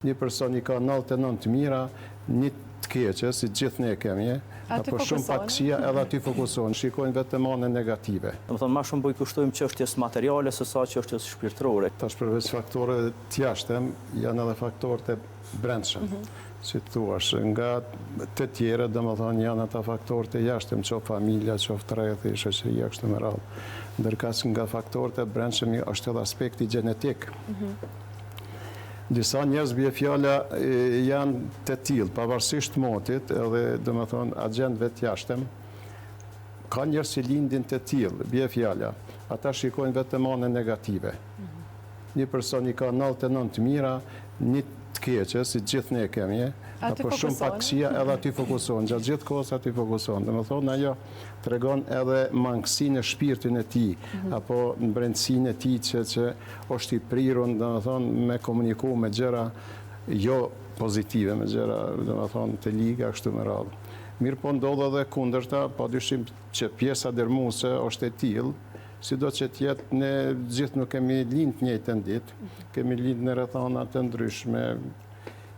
Një person i ka 99 të mira, një të keqe, si gjithë ne kemi, apo shumë pakësia edhe aty fokusohen, shikojnë vetëm anën negative. Domethënë më shumë kushtojmë çështjes materiale se sa çështjes shpirtërore. Tash përveç faktorëve të jashtëm, janë edhe faktorët e brendshëm. Si të thuash, nga të tjera, domethënë janë ata faktorët e jashtëm, qoftë familja, qoftë rrethi, shoqëria, kështu me radhë. Ndërkëse nga faktorët e brendshëm është edhe aspekti gjenetik. Disa njerëz bie fjala janë të tillë, pavarësisht motit, edhe domethënë agjentëve të jashtëm, ka njerëz që lindin të tillë, bie fjala. Ata shikojnë vetëm anën negative. Një person i ka 99 të mira, një të keqe, si gjithë ne kemi, apo shumë pakësia edhe aty fokusohen, gjatë gjithë kohës aty fokusohen. Domethënë ajo tregon edhe mangësinë e shpirtin e tij, apo në brendësinë e tij që është i prirur, domethënë me komuniku me gjëra jo pozitive, me gjëra domethënë të liga kështu me radhë. Mirë po ndodh edhe kundërta, padyshim që pjesa dërmuese është e tillë, sido që tjetë, ne gjithë nuk kemi lind të njëjtën ditë, kemi lind në rrethana të ndryshme,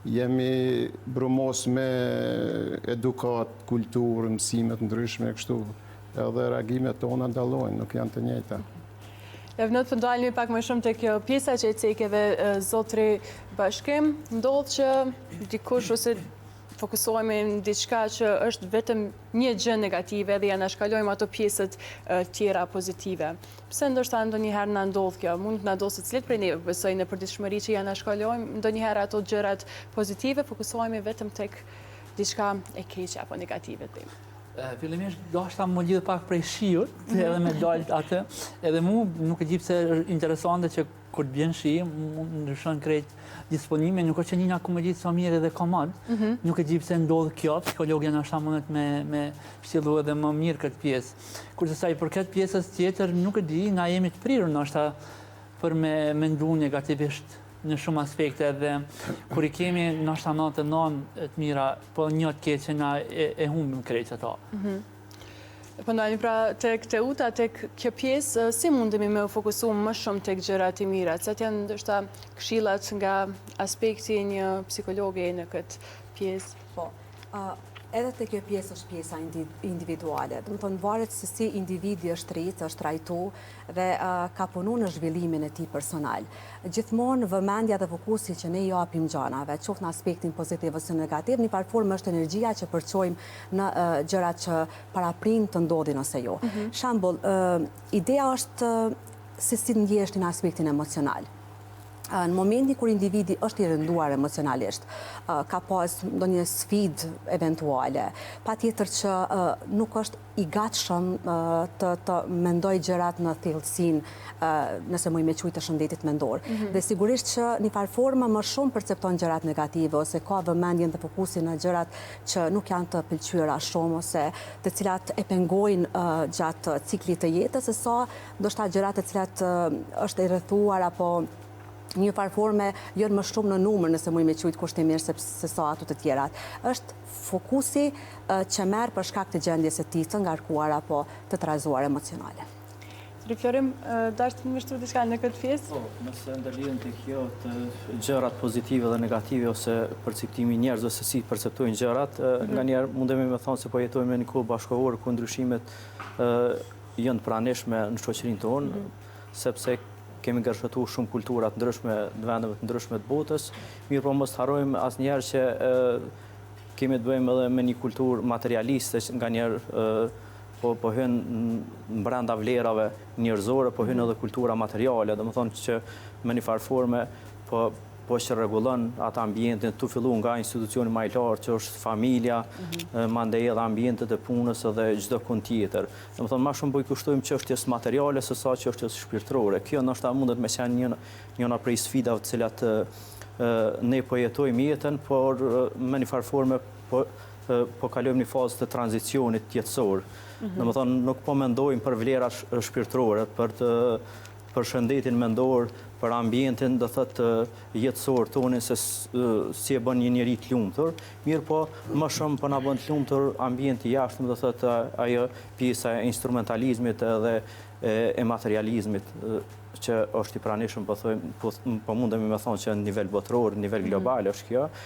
jemi brumos me edukat, kulturë, mësimet ndryshme, kështu, edhe reagimet tona ndalojnë, nuk janë të njëjta. Levnot, të ndalemi pak më shumë të kjo pjesa që e cekeve zotri Bashkim, ndodhë që dikush ose fokusohemi në diçka që është vetëm një gjë negative dhe ja na shkalojmë ato pjesët tjera pozitive. Pse ndoshta ndonjëherë na ndodh kjo? Mund të na ndodhë secili prej neve, besoj në përditshmëri që ja na shkalojmë ndonjëherë ato gjërat pozitive, fokusohemi vetëm tek diçka e keqe apo negative tim. Fillimisht dashta më lidh pak prej shiut, edhe me dalt atë, edhe mu nuk e gjip se interesante që kur të bjen shi, ndryshon krejt disponime, nuk është që njëna ku më gjithë sa mirë edhe komod, nuk e gjip se ndodhë kjo, psikologja në ashta mundet me pështillu edhe më mirë këtë pjesë. Kurse sa i për këtë pjesës tjetër, nuk e di, na jemi të prirur në ashta për me ndu negativisht në shumë aspekte dhe kur i kemi në ashta 99 të mira, po një të keqe na e humbim krejt ato. Pëndajnë pra tek Teuta, tek kjo pjesë, si mundemi me u fokusu më shumë tek gjërat e mira? Cëtë janë ndoshta këshillat nga aspekti një psikologe në këtë pjesë? Po, edhe të kjo pjesë është pjesa individuale. Dhe më thonë, varet se si individi është rritë, është trajtu dhe ka punu në zhvillimin e ti personal. Gjithmonë vëmendja dhe fokusi që ne japim gjanave, qoftë në aspektin pozitiv ose negativ, një parformë është energjia që përqojmë në gjërat që paraprin të ndodhin ose jo. Shambull, ideja është se si ndjesh në aspektin emocional. Në momentin kur individi është i rënduar emocionalisht, ka pas ndonjë sfidë eventuale, pa tjetër që nuk është i gatshëm të mendoj gjërat në thellësinë, nëse muj me qujtë të shëndetit mendor. Dhe sigurisht që një farforma më shumë percepton gjërat negative, ose ka vëmendjen dhe fokusin në gjërat që nuk janë të pëlqyera shumë, ose të cilat e pengojnë gjatë ciklit të jetës, e sa ndoshta gjërat të cilat është e rrethuar apo një farforme jënë më shumë në numër nëse muj me qujtë kushtimisht se sa ato të tjerat. Është fokusi që merë për shkak të gjendjes e tij të ngarkuar apo të trazuar emocionale. Florim, dashtë të mështru diçka në këtë pjesë? Po, nëse ndërlidhen të kjo të gjërat pozitive dhe negative ose perceptimi njerëzve se si perceptojnë gjërat, nga njerë mundemi me thonë se po jetojmë në një kohë bashkëkohore ku ndryshimet janë të pranishme në shoqërinë tonë, sepse kemi gërshëtu shumë kulturat ndryshme në vendeve të ndryshme të botës, mirë po mos të harrojmë asnjëherë që kemi të bëjmë edhe me një kulturë materialiste që nga njerë po hynë brenda vlerave njerëzore, po hynë edhe kultura materiale, dhe më thonë që me një farforme po që regullon atë ambientin, të fillu nga institucioni më i lartë që është familja, mandej edhe ambientet e punës edhe çdo kënd tjetër. Do të thonë më shumë po i kushtojmë çështjes materiale se sa çështjes shpirtërore. Kjo ndoshta mundet me qenë njëra prej sfidave të cilat ne po jetojmë jetën, por me një farforme po kalojmë një fazë të tranzicionit jetësor. Do të thonë nuk po mendojmë për vlera shpirtërore, për shëndetin mendor, për ambientin do thotë jetësor tonë se si e bën një njeri të lumtur, mirë po më shumë po na bën të lumtur ambienti jashtëm, do thotë ajo pjesa e instrumentalizmit edhe e materializmit që është i pranishëm, po mundemi me thonë që në nivel botëror, në nivel global është kjo,